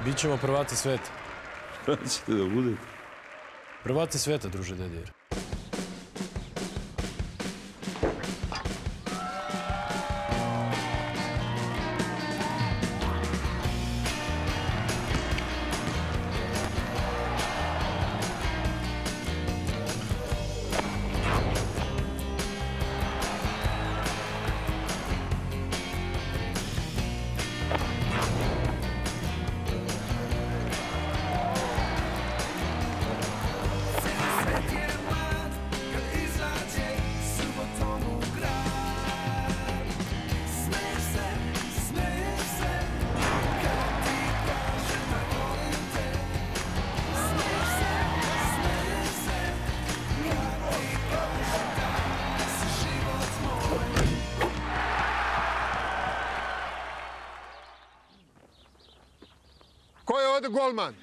Bićemo prvaci sveta. Kada ćete da budete? Prvaci sveta, druže Dedijer. Ko je ovde golman?